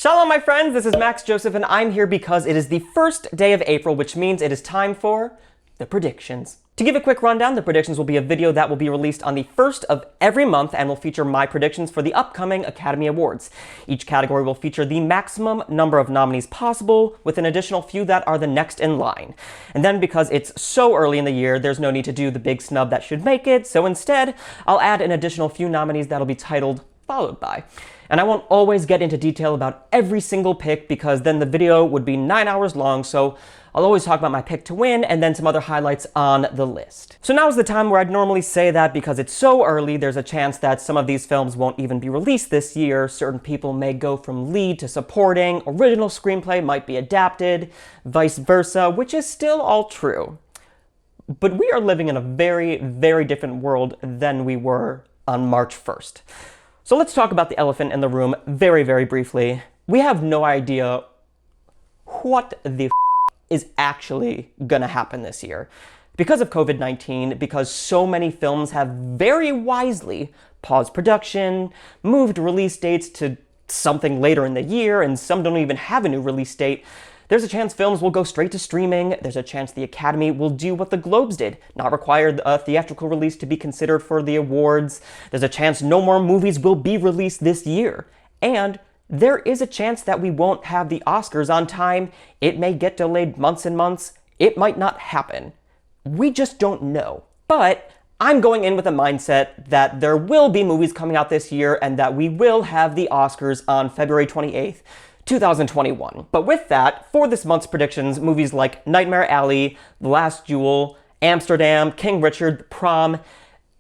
Shalom, my friends, this is Max Joseph, and I'm here because it is the first day of April, which means it is time for the predictions. To give a quick rundown, the predictions will be a video that will be released on the first of every month and will feature my predictions for the upcoming Academy Awards. Each category will feature the maximum number of nominees possible, with an additional few that are the next in line. And then because it's so early in the year, there's no need to do the big snub that should make it, so instead, I'll add an additional few nominees that'll be titled Followed By. And I won't always get into detail about every single pick because then the video would be 9 hours long, so I'll always talk about my pick to win and then some other highlights on the list. So now's the time where I'd normally say that because it's so early, there's a chance that some of these films won't even be released this year. Certain people may go from lead to supporting, original screenplay might be adapted, vice versa, which is still all true. But we are living in a very, very different world than we were on March 1st. So let's talk about the elephant in the room very, very briefly. We have no idea what the is actually gonna happen this year. Because of COVID-19, because so many films have very wisely paused production, moved release dates to something later in the year, and some don't even have a new release date, there's a chance films will go straight to streaming. There's a chance the Academy will do what the Globes did, not require a theatrical release to be considered for the awards. There's a chance no more movies will be released this year. And there is a chance that we won't have the Oscars on time. It may get delayed months and months. It might not happen. We just don't know. But I'm going in with a mindset that there will be movies coming out this year and that we will have the Oscars on February 28th. 2021. But with that, for this month's predictions, movies like Nightmare Alley, The Last Duel, Amsterdam, King Richard, The Prom,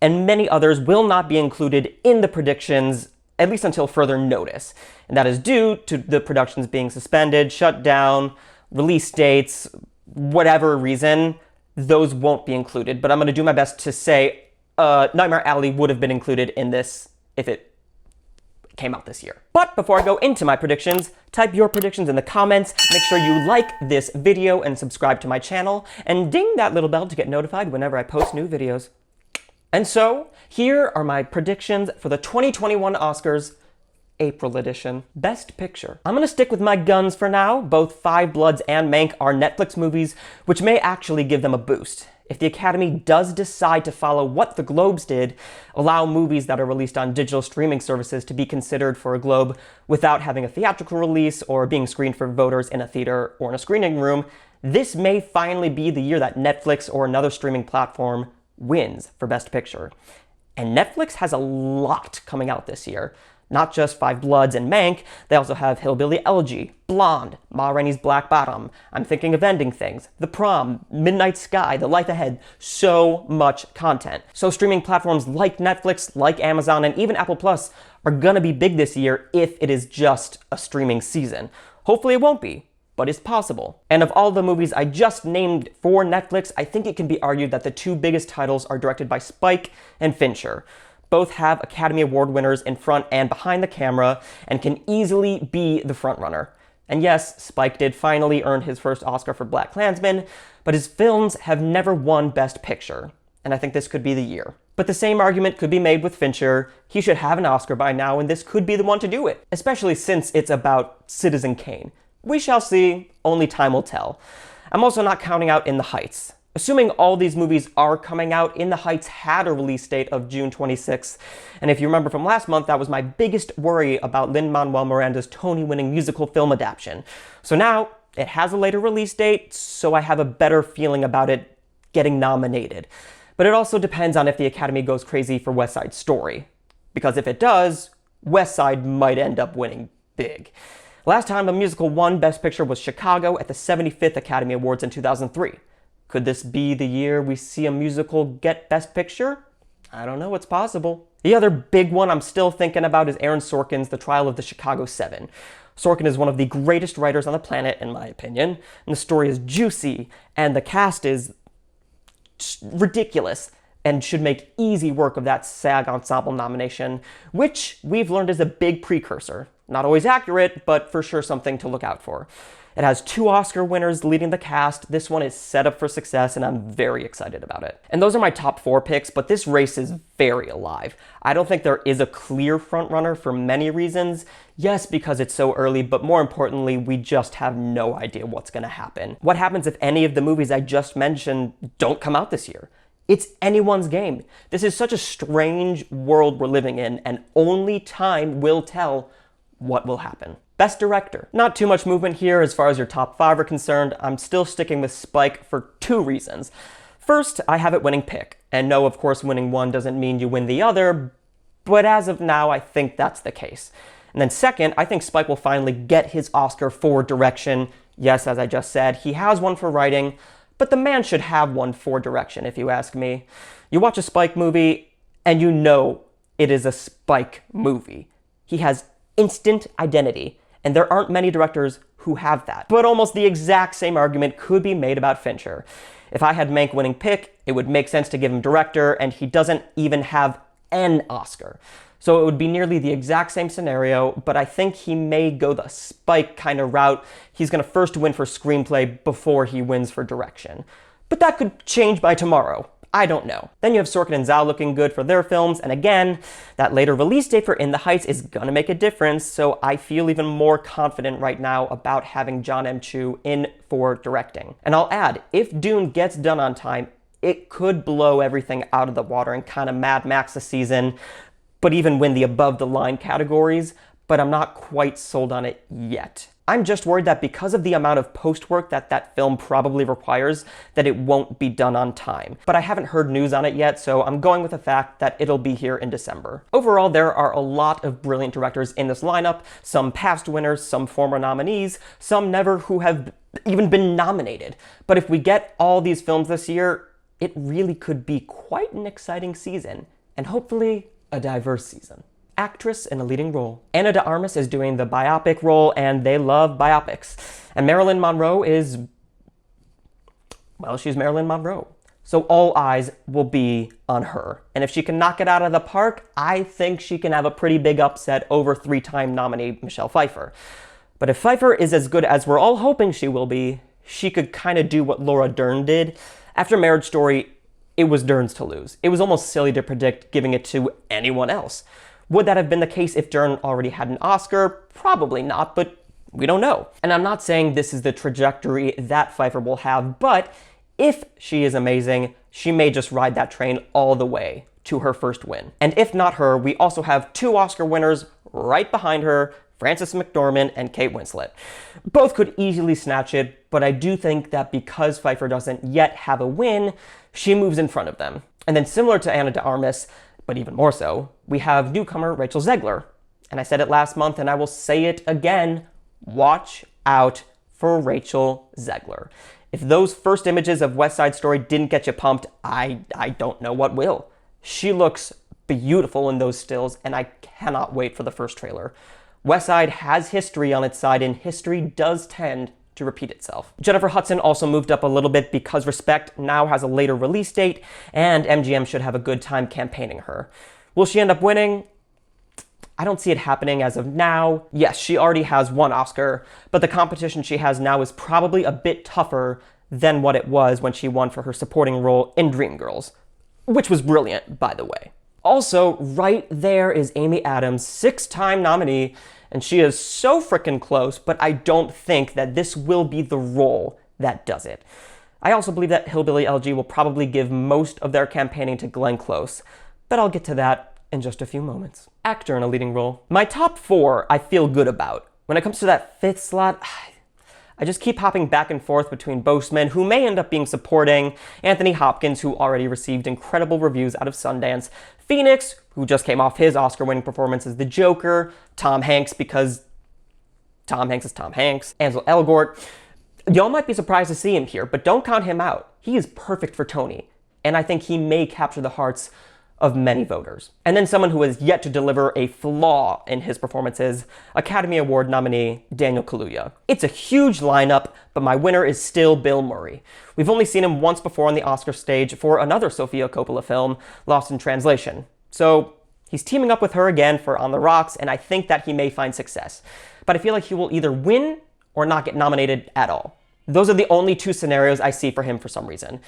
and many others will not be included in the predictions, at least until further notice. And that is due to the productions being suspended, shut down, release dates, whatever reason, those won't be included. But I'm going to do my best to say Nightmare Alley would have been included in this if it came out this year. But before I go into my predictions, type your predictions in the comments, make sure you like this video and subscribe to my channel, and ding that little bell to get notified whenever I post new videos. And so, here are my predictions for the 2021 Oscars April edition. Best Picture. I'm gonna stick with my guns for now. Both Five Bloods and Mank are Netflix movies, which may actually give them a boost. If the Academy does decide to follow what the Globes did, allow movies that are released on digital streaming services to be considered for a Globe without having a theatrical release or being screened for voters in a theater or in a screening room, this may finally be the year that Netflix or another streaming platform wins for Best Picture. And Netflix has a lot coming out this year. Not just Five Bloods and Mank, they also have HILLBILLY ELEGY, Blonde, Ma Rainey's Black Bottom, I'm Thinking of Ending Things, The Prom, Midnight Sky, The Life Ahead, so much content. So streaming platforms like Netflix, like Amazon, and even Apple Plus are gonna be big this year if it is just a streaming season. Hopefully it won't be, but it's possible. And of all the movies I just named for Netflix, I think it can be argued that the two biggest titles are directed by Spike and Fincher. Both have Academy Award winners in front and behind the camera and can easily be the frontrunner. And yes, Spike did finally earn his first Oscar for BlacKkKlansman, but his films have never won Best Picture, and I think this could be the year. But the same argument could be made with Fincher. He should have an Oscar by now, and this could be the one to do it, especially since it's about Citizen Kane. We shall see, only time will tell. I'm also not counting out In the Heights. Assuming all these movies are coming out, In the Heights had a release date of June 26th. And if you remember from last month, that was my biggest worry about Lin-Manuel Miranda's Tony-winning musical film adaptation. So now, it has a later release date, so I have a better feeling about it getting nominated. But it also depends on if the Academy goes crazy for West Side Story. Because if it does, West Side might end up winning big. Last time a musical won Best Picture was Chicago at the 75th Academy Awards in 2003. Could this be the year we see a musical get Best Picture? I don't know, it's possible. The other big one I'm still thinking about is Aaron Sorkin's The Trial of the Chicago 7. Sorkin is one of the greatest writers on the planet, in my opinion, and the story is juicy, and the cast is ridiculous, and should make easy work of that SAG Ensemble nomination, which we've learned is a big precursor. Not always accurate, but for sure something to look out for. It has 2 Oscar winners leading the cast. This one is set up for success, and I'm very excited about it. And those are my top 4 picks, but this race is very alive. I don't think there is a clear frontrunner for many reasons. Yes, because it's so early, but more importantly, we just have no idea what's gonna happen. What happens if any of the movies I just mentioned don't come out this year? It's anyone's game. This is such a strange world we're living in, and only time will tell what will happen. Best Director. Not too much movement here as far as your top 5 are concerned. I'm still sticking with Spike for 2 reasons. First, I have it winning Pick. And no, of course, winning one doesn't mean you win the other, but as of now, I think that's the case. And then second, I think Spike will finally get his Oscar for direction. Yes, as I just said, he has one for writing, but the man should have one for direction, if you ask me. You watch a Spike movie, and you know it is a Spike movie. He has instant identity, and there aren't many directors who have that. But almost the exact same argument could be made about Fincher. If I had Mank winning Pick, it would make sense to give him director, and he doesn't even have an Oscar. So it would be nearly the exact same scenario, but I think he may go the Spike kind of route. He's gonna first win for screenplay before he wins for direction. But that could change by tomorrow. I don't know. Then you have Sorkin and Zhao looking good for their films, and again, that later release date for In the Heights is gonna make a difference, so I feel even more confident right now about having John M. Chu in for directing. And I'll add, if Dune gets done on time, it could blow everything out of the water and kind of Mad Max the season, but even win the above-the-line categories, but I'm not quite sold on it yet. I'm just worried that because of the amount of post-work that film probably requires, that it won't be done on time. But I haven't heard news on it yet, so I'm going with the fact that it'll be here in December. Overall, there are a lot of brilliant directors in this lineup, some past winners, some former nominees, some never who have even been nominated. But if we get all these films this year, it really could be quite an exciting season, and hopefully a diverse season. Actress in a leading role. Ana de Armas is doing the biopic role, and they love biopics. And Marilyn Monroe is, well, she's Marilyn Monroe. So all eyes will be on her. And if she can knock it out of the park, I think she can have a pretty big upset over 3-time nominee Michelle Pfeiffer. But if Pfeiffer is as good as we're all hoping she will be, she could kind of do what Laura Dern did. After Marriage Story, it was Dern's to lose. It was almost silly to predict giving it to anyone else. Would that have been the case if Dern already had an Oscar? Probably not, but we don't know. And I'm not saying this is the trajectory that Pfeiffer will have, but if she is amazing, she may just ride that train all the way to her first win. And if not her, we also have 2 Oscar winners right behind her, Frances McDormand and Kate Winslet. Both could easily snatch it, but I do think that because Pfeiffer doesn't yet have a win, she moves in front of them. And then similar to Ana de Armas, but even more so, we have newcomer Rachel Zegler. And I said it last month and I will say it again, watch out for Rachel Zegler. If those first images of West Side Story didn't get you pumped, I don't know what will. She looks beautiful in those stills, and I cannot wait for the first trailer. West Side has history on its side, and history does tend to repeat itself. Jennifer Hudson also moved up a little bit because Respect now has a later release date, and MGM should have a good time campaigning her. Will she end up winning? I don't see it happening as of now. Yes, she already has 1 Oscar, but the competition she has now is probably a bit tougher than what it was when she won for her supporting role in Dreamgirls, which was brilliant, by the way. Also, right there is Amy Adams, 6-time nominee, and she is so freaking close, but I don't think that this will be the role that does it. I also believe that Hillbilly LG will probably give most of their campaigning to Glenn Close, but I'll get to that in just a few moments. Actor in a leading role. My top 4 I feel good about. When it comes to that 5th slot, I just keep hopping back and forth between Boseman, who may end up being supporting, Anthony Hopkins, who already received incredible reviews out of Sundance, Phoenix, who just came off his Oscar-winning performance as the Joker, Tom Hanks, because Tom Hanks is Tom Hanks, Ansel Elgort. Y'all might be surprised to see him here, but don't count him out. He is perfect for Tony, and I think he may capture the hearts of many voters. And then someone who has yet to deliver a flaw in his performances, Academy Award nominee Daniel Kaluuya. It's a huge lineup, but my winner is still Bill Murray. We've only seen him once before on the Oscar stage for another Sofia Coppola film, Lost in Translation. So he's teaming up with her again for On the Rocks, and I think that he may find success. But I feel like he will either win or not get nominated at all. Those are the only two scenarios I see for him for some reason.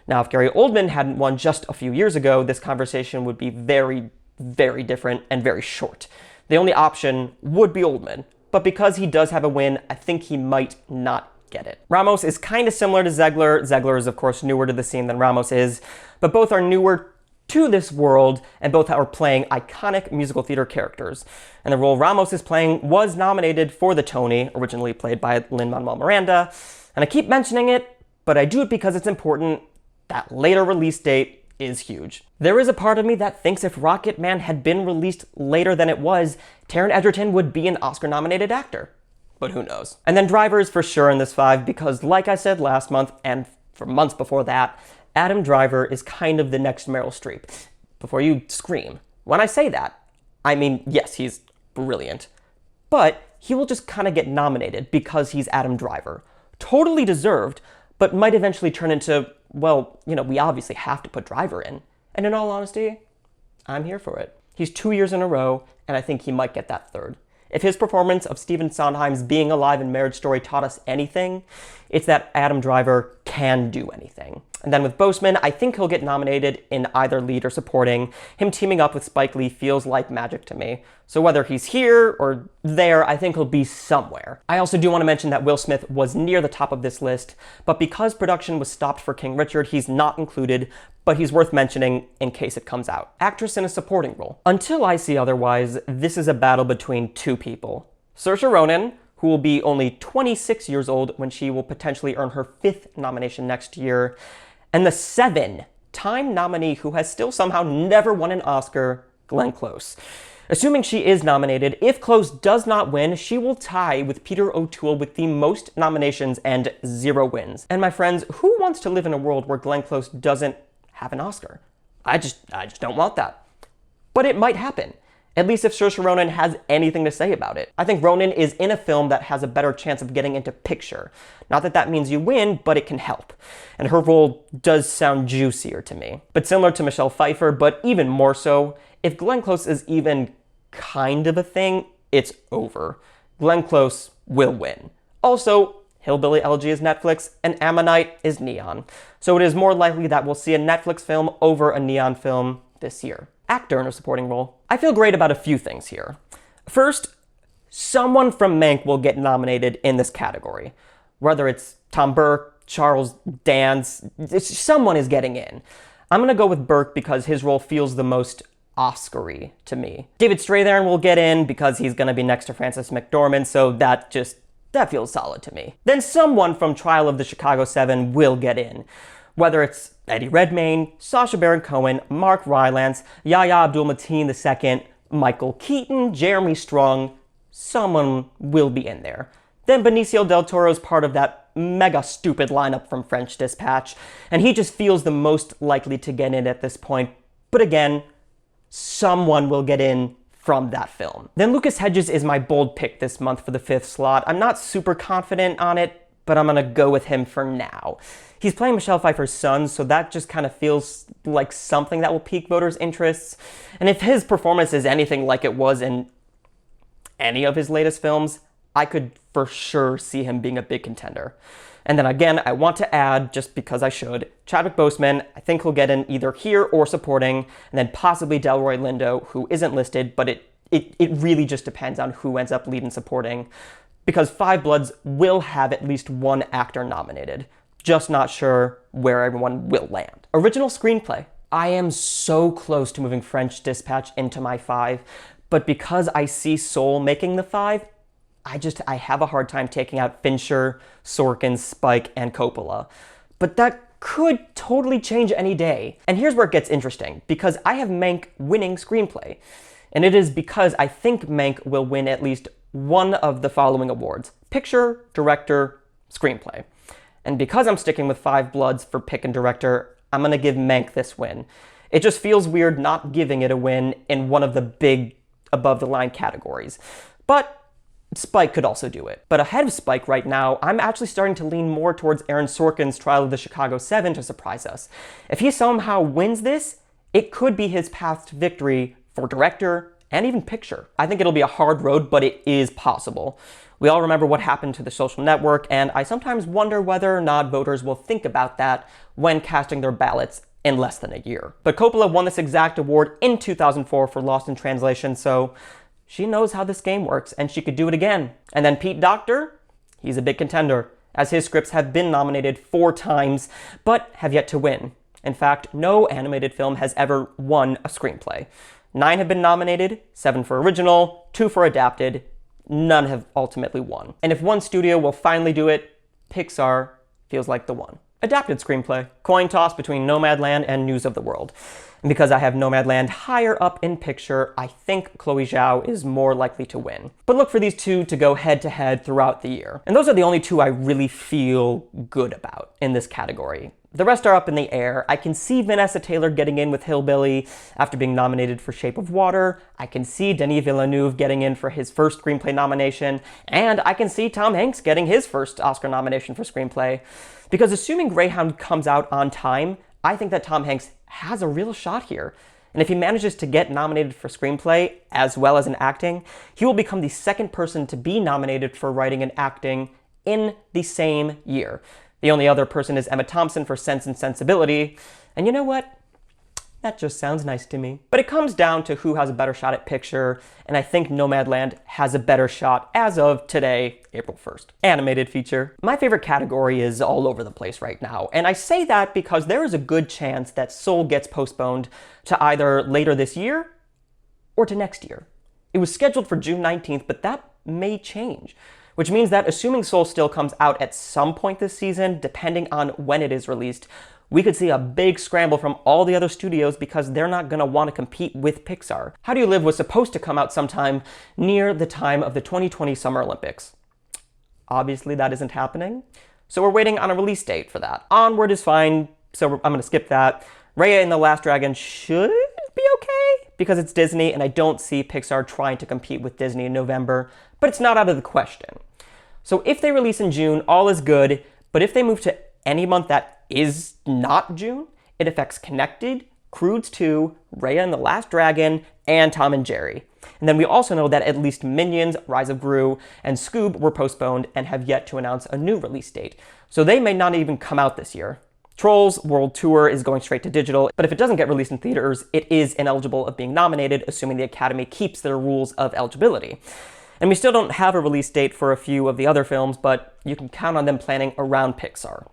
Now, if Gary Oldman hadn't won just a few years ago, this conversation would be very, very different and very short. The only option would be Oldman, but because he does have a win, I think he might not get it. Ramos is kind of similar to Zegler. Zegler is, of course, newer to the scene than Ramos is, but both are newer to this world, and both are playing iconic musical theater characters. And the role Ramos is playing was nominated for the Tony, originally played by Lin-Manuel Miranda. And I keep mentioning it, but I do it because it's important. That later release date is huge. There is a part of me that thinks if Rocket Man had been released later than it was, Taron Egerton would be an Oscar-nominated actor. But who knows? And then Driver is for sure in this 5 because, like I said last month, and for months before that, Adam Driver is kind of the next Meryl Streep. Before you scream. When I say that, I mean, yes, he's brilliant. But he will just kind of get nominated because he's Adam Driver. Totally deserved, but might eventually turn into, well, you know, we obviously have to put Driver in. And in all honesty, I'm here for it. He's 2 years in a row, and I think he might get that 3rd. If his performance of Stephen Sondheim's Being Alive in Marriage Story taught us anything, it's that Adam Driver can do anything. And then with Boseman, I think he'll get nominated in either lead or supporting. Him teaming up with Spike Lee feels like magic to me. So whether he's here or there, I think he'll be somewhere. I also do want to mention that Will Smith was near the top of this list, but because production was stopped for King Richard, he's not included, but he's worth mentioning in case it comes out. Actress in a supporting role. Until I see otherwise, this is a battle between two people. Saoirse Ronan, who will be only 26 years old when she will potentially earn her 5th nomination next year, and the 7-time nominee who has still somehow never won an Oscar, Glenn Close. Assuming she is nominated, if Close does not win, she will tie with Peter O'Toole with the most nominations and 0 wins. And my friends, who wants to live in a world where Glenn Close doesn't have an Oscar? I just don't want that. But it might happen. At least if Saoirse Ronan has anything to say about it. I think Ronan is in a film that has a better chance of getting into picture. Not that that means you win, but it can help. And her role does sound juicier to me. But similar to Michelle Pfeiffer, but even more so, if Glenn Close is even kind of a thing, it's over. Glenn Close will win. Also, Hillbilly Elegy is Netflix, and Ammonite is Neon. So it is more likely that we'll see a Netflix film over a Neon film this year. Actor in a supporting role. I feel great about a few things here. First, someone from Mank will get nominated in this category. Whether it's Tom Burke, Charles Dance, someone is getting in. I'm gonna go with Burke because his role feels the most Oscar-y to me. David Strathairn will get in because he's gonna be next to Frances McDormand, so that feels solid to me. Then someone from Trial of the Chicago 7 will get in. Whether it's Eddie Redmayne, Sacha Baron Cohen, Mark Rylance, Yahya Abdul-Mateen II, Michael Keaton, Jeremy Strong, someone will be in there. Then Benicio del Toro is part of that mega stupid lineup from French Dispatch, and he just feels the most likely to get in at this point. But again, someone will get in from that film. Then Lucas Hedges is my bold pick this month for the 5th slot. I'm not super confident on it, but I'm gonna go with him for now. He's playing Michelle Pfeiffer's son, so that just kind of feels like something that will pique voters' interests. And if his performance is anything like it was in any of his latest films, I could for sure see him being a big contender. And then again, I want to add, just because I should, Chadwick Boseman, I think he'll get in either here or supporting, and then possibly Delroy Lindo, who isn't listed, but it really just depends on who ends up lead and supporting, because Five Bloods will have at least one actor nominated. Just not sure where everyone will land. Original screenplay. I am so close to moving French Dispatch into my 5, but because I see Soul making the 5, I have a hard time taking out Fincher, Sorkin, Spike, and Coppola. But that could totally change any day. And here's where it gets interesting, because I have Mank winning screenplay. And it is because I think Mank will win at least one of the following awards: picture, director, screenplay. And because I'm sticking with Five Bloods for pick and director, I'm gonna give Mank this win. It just feels weird not giving it a win in one of the big above-the-line categories. But Spike could also do it. But ahead of Spike right now, I'm actually starting to lean more towards Aaron Sorkin's Trial of the Chicago 7 to surprise us. If he somehow wins this, it could be his path to victory for director and even picture. I think it'll be a hard road, but it is possible. We all remember what happened to The Social Network, and I sometimes wonder whether or not voters will think about that when casting their ballots in less than a year. But Coppola won this exact award in 2004 for Lost in Translation, so she knows how this game works, and she could do it again. And then Pete Docter, he's a big contender, as his scripts have been nominated 4 times, but have yet to win. In fact, no animated film has ever won a screenplay. 9 have been nominated, 7 for original, 2 for adapted. None have ultimately won. And if one studio will finally do it, Pixar feels like the one. Adapted screenplay. Coin toss between Nomadland and News of the World. And because I have Nomadland higher up in picture, I think Chloe Zhao is more likely to win. But look for these two to go head to head throughout the year. And those are the only 2 I really feel good about in this category. The rest are up in the air. I can see Vanessa Taylor getting in with Hillbilly after being nominated for Shape of Water. I can see Denis Villeneuve getting in for his first screenplay nomination. And I can see Tom Hanks getting his first Oscar nomination for screenplay. Because assuming Greyhound comes out on time, I think that Tom Hanks has a real shot here. And if he manages to get nominated for screenplay as well as in acting, he will become the second person to be nominated for writing and acting in the same year. The only other person is Emma Thompson for Sense and Sensibility, and you know what? That just sounds nice to me. But it comes down to who has a better shot at picture, and I think Nomadland has a better shot as of today, April 1st. Animated feature. My favorite category is all over the place right now, and I say that because there is a good chance that Soul gets postponed to either later this year or to next year. It was scheduled for June 19th, but that may change. Which means that assuming Soul still comes out at some point this season, depending on when it is released, we could see a big scramble from all the other studios because they're not going to want to compete with Pixar. How Do You Live was supposed to come out sometime near the time of the 2020 Summer Olympics. Obviously that isn't happening, so we're waiting on a release date for that. Onward is fine, so I'm going to skip that. Raya and the Last Dragon should be okay because it's Disney, and I don't see Pixar trying to compete with Disney in November, but it's not out of the question. So if they release in June, all is good, but if they move to any month that is not June, it affects Connected, Croods 2, Raya and the Last Dragon, and Tom and Jerry. And then we also know that at least Minions, Rise of Gru, and Scoob were postponed and have yet to announce a new release date. So they may not even come out this year. Trolls World Tour is going straight to digital, but if it doesn't get released in theaters, it is ineligible of being nominated, assuming the Academy keeps their rules of eligibility. And we still don't have a release date for a few of the other films, but you can count on them planning around Pixar.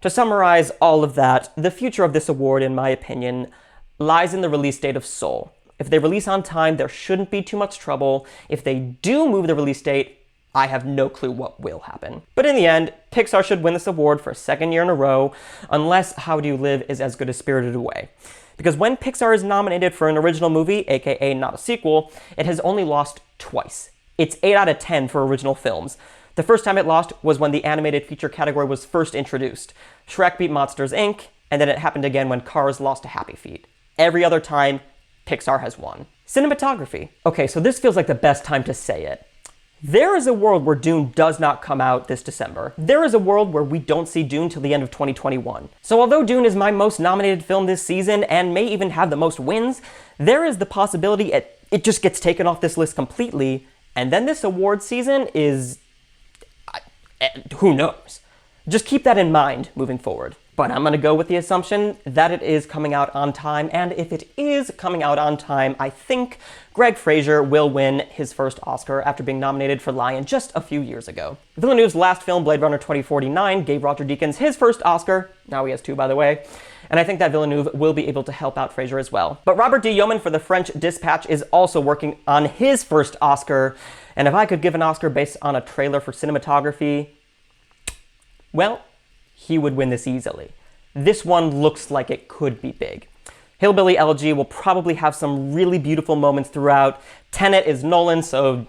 To summarize all of that, the future of this award, in my opinion, lies in the release date of Soul. If they release on time, there shouldn't be too much trouble. If they do move the release date, I have no clue what will happen. But in the end, Pixar should win this award for a second year in a row, unless How Do You Live is as good as Spirited Away. Because when Pixar is nominated for an original movie, aka not a sequel, it has only lost twice. It's 8 out of 10 for original films. The first time it lost was when the animated feature category was first introduced. Shrek beat Monsters, Inc., and then it happened again when Cars lost to Happy Feet. Every other time, Pixar has won. Cinematography. Okay, so this feels like the best time to say it. There is a world where Dune does not come out this December. There is a world where we don't see Dune till the end of 2021. So although Dune is my most nominated film this season and may even have the most wins, there is the possibility it just gets taken off this list completely, and then this award season is... who knows? Just keep that in mind moving forward. But I'm going to go with the assumption that it is coming out on time, and if it is coming out on time, I think Greg Fraser will win his first Oscar after being nominated for Lion just a few years ago. Villeneuve's last film, Blade Runner 2049, gave Roger Deakins his first Oscar. Now he has 2, by the way. And I think that Villeneuve will be able to help out Fraser as well. But Robert D. Yeoman for The French Dispatch is also working on his first Oscar, and if I could give an Oscar based on a trailer for cinematography, well, he would win this easily. This one looks like it could be big. Hillbilly Elegy will probably have some really beautiful moments throughout. Tenet is Nolan, so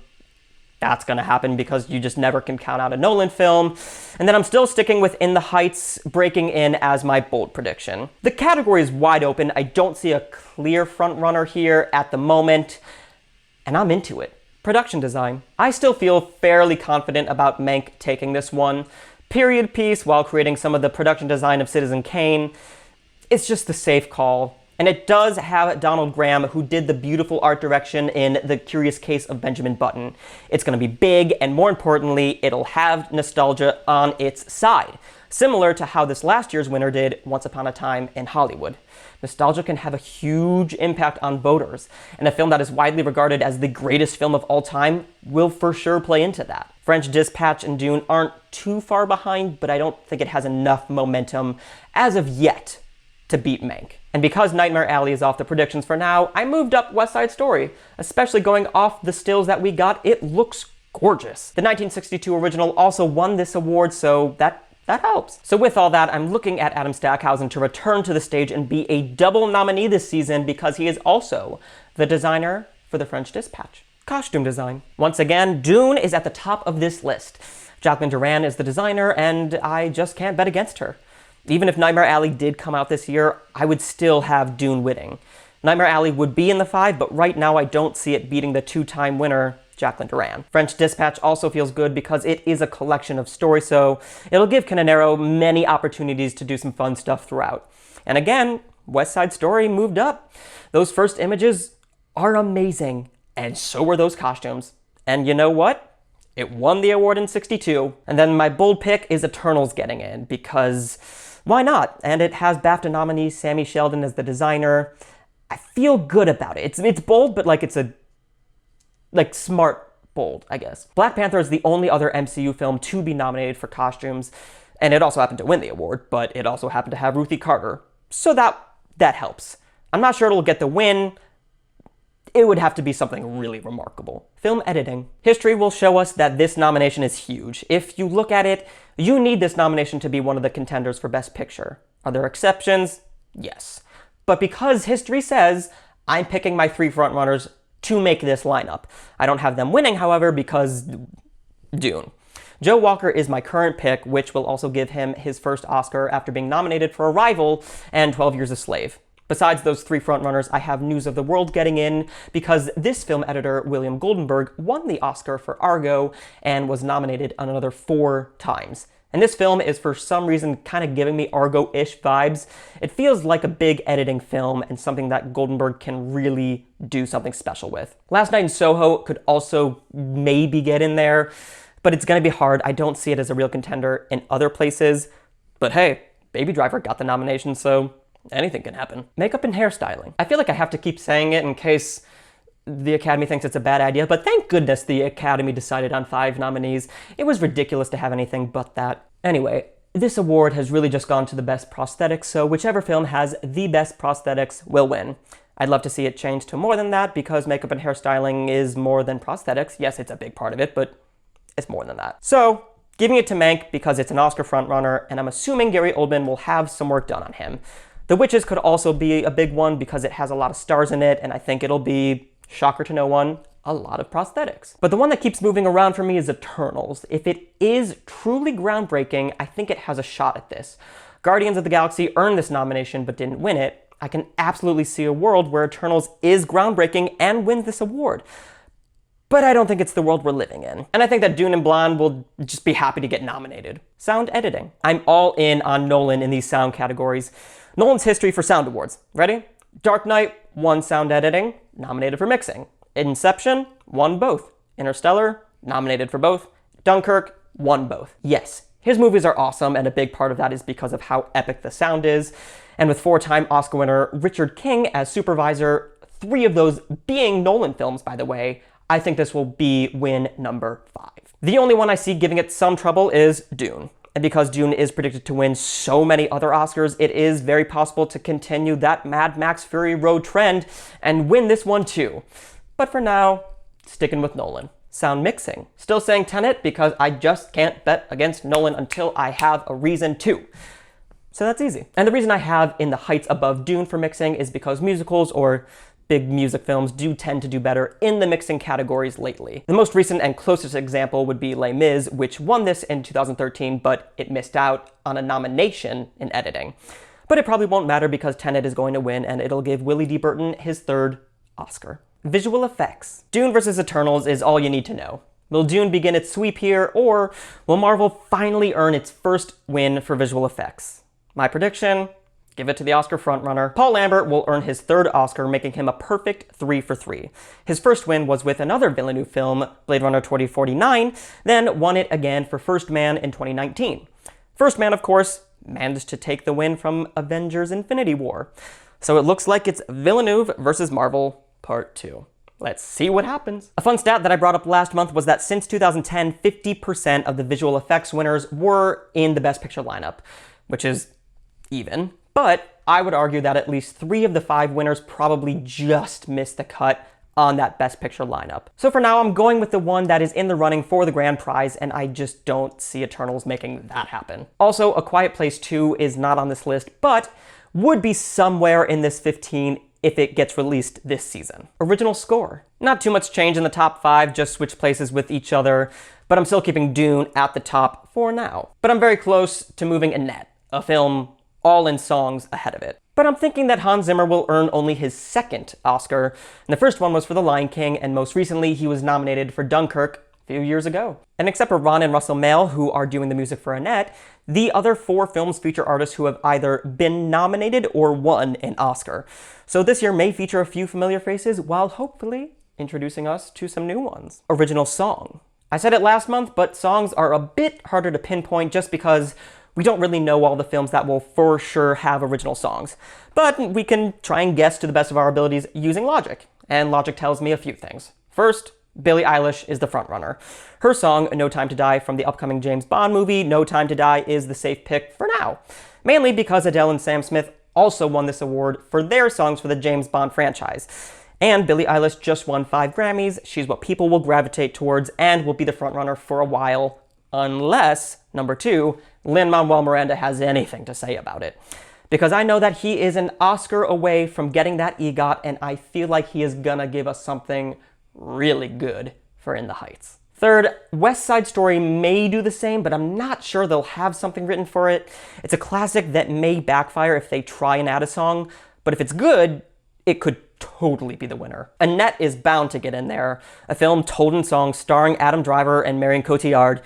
that's gonna happen because you just never can count out a Nolan film. And then I'm still sticking with In the Heights breaking in as my bold prediction. The category is wide open. I don't see a clear front runner here at the moment, and I'm into it. Production design. I still feel fairly confident about Mank taking this one. Period piece while creating some of the production design of Citizen Kane. It's just the safe call. And it does have Donald Graham, who did the beautiful art direction in The Curious Case of Benjamin Button. It's going to be big, and more importantly, it'll have nostalgia on its side, similar to how this last year's winner did Once Upon a Time in Hollywood. Nostalgia can have a huge impact on voters, and a film that is widely regarded as the greatest film of all time will for sure play into that. French Dispatch and Dune aren't too far behind, but I don't think it has enough momentum as of yet to beat Mank. And because Nightmare Alley is off the predictions for now, I moved up West Side Story. Especially going off the stills that we got, it looks gorgeous. The 1962 original also won this award, so that helps. So with all that, I'm looking at Adam Stackhausen to return to the stage and be a double nominee this season because he is also the designer for The French Dispatch. Costume design. Once again, Dune is at the top of this list. Jacqueline Duran is the designer, and I just can't bet against her. Even if Nightmare Alley did come out this year, I would still have Dune winning. Nightmare Alley would be in the 5, but right now I don't see it beating the 2-time winner, Jacqueline Duran. French Dispatch also feels good because it is a collection of stories, so it'll give Cohen many opportunities to do some fun stuff throughout. And again, West Side Story moved up. Those first images are amazing, and so were those costumes. And you know what? It won the award in '62. And then my bold pick is Eternals getting in, because why not? And it has BAFTA nominee Sammy Sheldon as the designer. I feel good about it. It's bold, but it's a smart bold, I guess. Black Panther is the only other MCU film to be nominated for costumes, and it also happened to win the award, but it also happened to have Ruthie Carter. So that helps. I'm not sure it'll get the win. It would have to be something really remarkable. Film editing. History will show us that this nomination is huge. If you look at it, you need this nomination to be one of the contenders for Best Picture. Are there exceptions? Yes. But because history says, I'm picking my 3 frontrunners to make this lineup. I don't have them winning, however, because Dune. Joe Walker is my current pick, which will also give him his first Oscar after being nominated for Arrival and 12 Years a Slave. Besides those 3 frontrunners, I have News of the World getting in because this film editor, William Goldenberg, won the Oscar for Argo and was nominated another 4 times. And this film is for some reason kind of giving me Argo-ish vibes. It feels like a big editing film and something that Goldenberg can really do something special with. Last Night in Soho could also maybe get in there, but it's going to be hard. I don't see it as a real contender in other places. But hey, Baby Driver got the nomination, so anything can happen. Makeup and hairstyling. I feel like I have to keep saying it in case the Academy thinks it's a bad idea, but thank goodness the Academy decided on 5 nominees. It was ridiculous to have anything but that. Anyway, this award has really just gone to the best prosthetics, so whichever film has the best prosthetics will win. I'd love to see it change to more than that because makeup and hairstyling is more than prosthetics. Yes, it's a big part of it, but it's more than that. So, giving it to Mank because it's an Oscar frontrunner, and I'm assuming Gary Oldman will have some work done on him. The Witches could also be a big one because it has a lot of stars in it, and I think it'll be, shocker to no one, a lot of prosthetics. But the one that keeps moving around for me is Eternals. If it is truly groundbreaking, I think it has a shot at this. Guardians of the Galaxy earned this nomination but didn't win it. I can absolutely see a world where Eternals is groundbreaking and wins this award. But I don't think it's the world we're living in. And I think that Dune and Blonde will just be happy to get nominated. Sound editing. I'm all in on Nolan in these sound categories. Nolan's history for sound awards. Ready? Dark Knight won sound editing, nominated for mixing. Inception won both. Interstellar, nominated for both. Dunkirk won both. Yes, his movies are awesome, and a big part of that is because of how epic the sound is. And with 4-time Oscar winner Richard King as supervisor, 3 of those being Nolan films, by the way, I think this will be win number 5. The only one I see giving it some trouble is Dune. And because Dune is predicted to win so many other Oscars, it is very possible to continue that Mad Max Fury Road trend and win this one too. But for now, sticking with Nolan. Sound mixing. Still saying Tenet because I just can't bet against Nolan until I have a reason to. So that's easy. And the reason I have In the Heights above Dune for mixing is because musicals or big music films do tend to do better in the mixing categories lately. The most recent and closest example would be Les Mis, which won this in 2013, but it missed out on a nomination in editing. But it probably won't matter because Tenet is going to win and it'll give Willie D. Burton his 3rd Oscar. Visual effects. Dune vs. Eternals is all you need to know. Will Dune begin its sweep here, or will Marvel finally earn its first win for visual effects? My prediction? give it to the Oscar frontrunner. Paul Lambert will earn his third Oscar, making him a perfect 3 for 3. His first win was with another Villeneuve film, Blade Runner 2049, then won it again for First Man in 2019. First Man, of course, managed to take the win from Avengers Infinity War. So it looks like it's Villeneuve versus Marvel Part 2. Let's see what happens. A fun stat that I brought up last month was that since 2010, 50% of the visual effects winners were in the Best Picture lineup, which is even. But I would argue that at least 3 of the 5 winners probably just missed the cut on that Best Picture lineup. So for now, I'm going with the one that is in the running for the grand prize, and I just don't see Eternals making that happen. Also, A Quiet Place 2 is not on this list, but would be somewhere in this 15 if it gets released this season. Original score. Not too much change in the top 5, just switch places with each other, but I'm still keeping Dune at the top for now. But I'm very close to moving Annette, a film all in songs ahead of it. But I'm thinking that Hans Zimmer will earn only his second Oscar, and the first one was for The Lion King, and most recently he was nominated for Dunkirk a few years ago. And except for Ron and Russell Mael, who are doing the music for Annette, the other 4 films feature artists who have either been nominated or won an Oscar. So this year may feature a few familiar faces, while hopefully introducing us to some new ones. Original song. I said it last month, but songs are a bit harder to pinpoint just because we don't really know all the films that will for sure have original songs. But we can try and guess to the best of our abilities using logic. And logic tells me a few things. First, Billie Eilish is the frontrunner. Her song, No Time to Die, from the upcoming James Bond movie, No Time to Die, is the safe pick for now. Mainly because Adele and Sam Smith also won this award for their songs for the James Bond franchise. And Billie Eilish just won 5 Grammys, she's what people will gravitate towards and will be the frontrunner for a while, unless, number 2, Lin-Manuel Miranda has anything to say about it. Because I know that he is an Oscar away from getting that EGOT, and I feel like he is gonna give us something really good for In the Heights. Third, West Side Story may do the same, but I'm not sure they'll have something written for it. It's a classic that may backfire if they try and add a song, but if it's good, it could totally be the winner. Annette is bound to get in there. A film told in song starring Adam Driver and Marion Cotillard.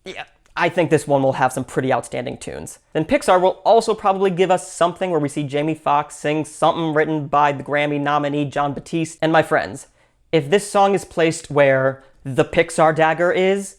Yeah, I think this one will have some pretty outstanding tunes. Then Pixar will also probably give us something where we see Jamie Foxx sing something written by the Grammy nominee Jon Batiste. And my friends, if this song is placed where the Pixar dagger is,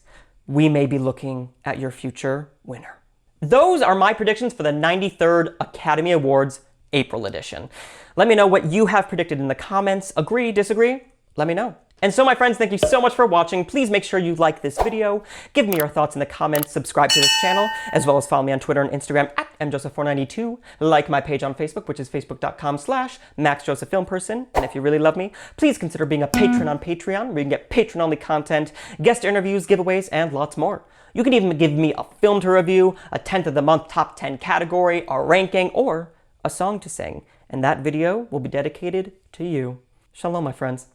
we may be looking at your future winner. Those are my predictions for the 93rd Academy Awards April edition. Let me know what you have predicted in the comments. Agree, disagree? Let me know. And so my friends, thank you so much for watching. Please make sure you like this video, give me your thoughts in the comments, subscribe to this channel, as well as follow me on Twitter and Instagram at mjoseph492. Like my page on Facebook, which is facebook.com/MaxJosephFilmPerson. And if you really love me, please consider being a patron on Patreon, where you can get patron-only content, guest interviews, giveaways, and lots more. You can even give me a film to review, a 10th of the month top 10 category, a ranking, or a song to sing. And that video will be dedicated to you. Shalom, my friends.